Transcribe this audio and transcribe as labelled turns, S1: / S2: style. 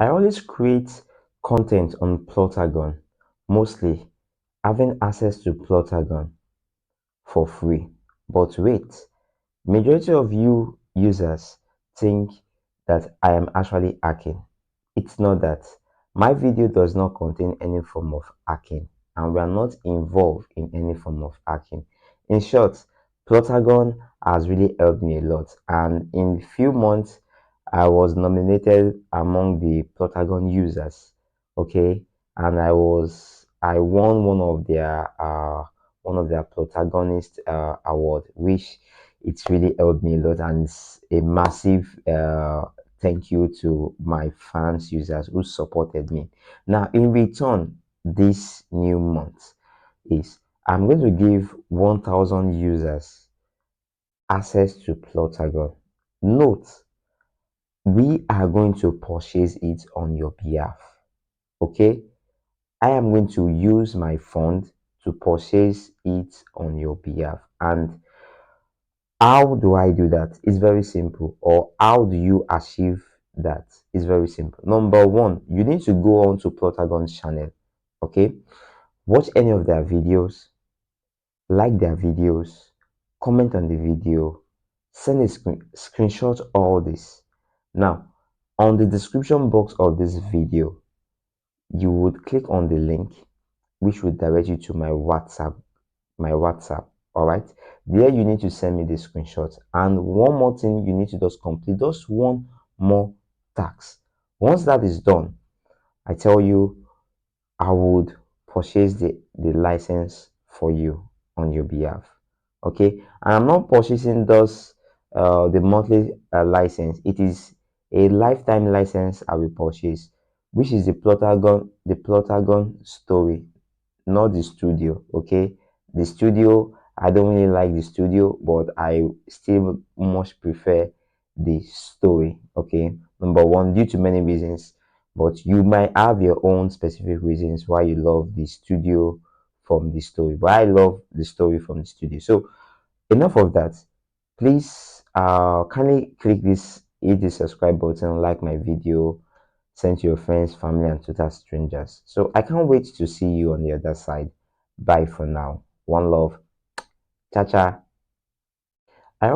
S1: I always create content on Plotagon, mostly having access to Plotagon for free. But wait, majority of you users think that I am actually hacking. It's not that. My video does not contain any form of hacking, and we are not involved in any form of hacking. In short, Plotagon has really helped me a lot, and in few months I was nominated among the Plotagon users. Okay, and I won one of their protagonist award, which it's really helped me a lot, and it's a massive thank you to my fans users who supported me. Now in return, this new month is I'm going to give 1000 users access to Plotagon. Note, we are going to purchase it on your behalf. Okay, I am going to use my fund to purchase it on your behalf. And how do I do that? It's very simple. Or how do you achieve that? It's very simple. Number one, you need to go on to Plotagon's channel. Okay, watch any of their videos, like their videos, comment on the video, send a screenshot all this. Now, on the description box of this video, you would click on the link which will direct you to my WhatsApp. All right, there you need to send me the screenshot, and one more thing, you need to just complete just one more task. Once that is done, I tell you, I would purchase the license for you on your behalf. Okay, and I'm not purchasing those the monthly license. It is a lifetime license I will purchase, which is the Plotagon story, not the studio. Okay, the studio, I don't really like the studio, but I still much prefer the story. Okay, number one, due to many reasons, but you might have your own specific reasons why you love the studio from the story, but I love the story from the studio. So enough of that. Please kindly click this, hit the subscribe button, like my video, send to your friends, family, and total strangers. So I can't wait to see you on the other side. Bye for now. One love. Cha cha.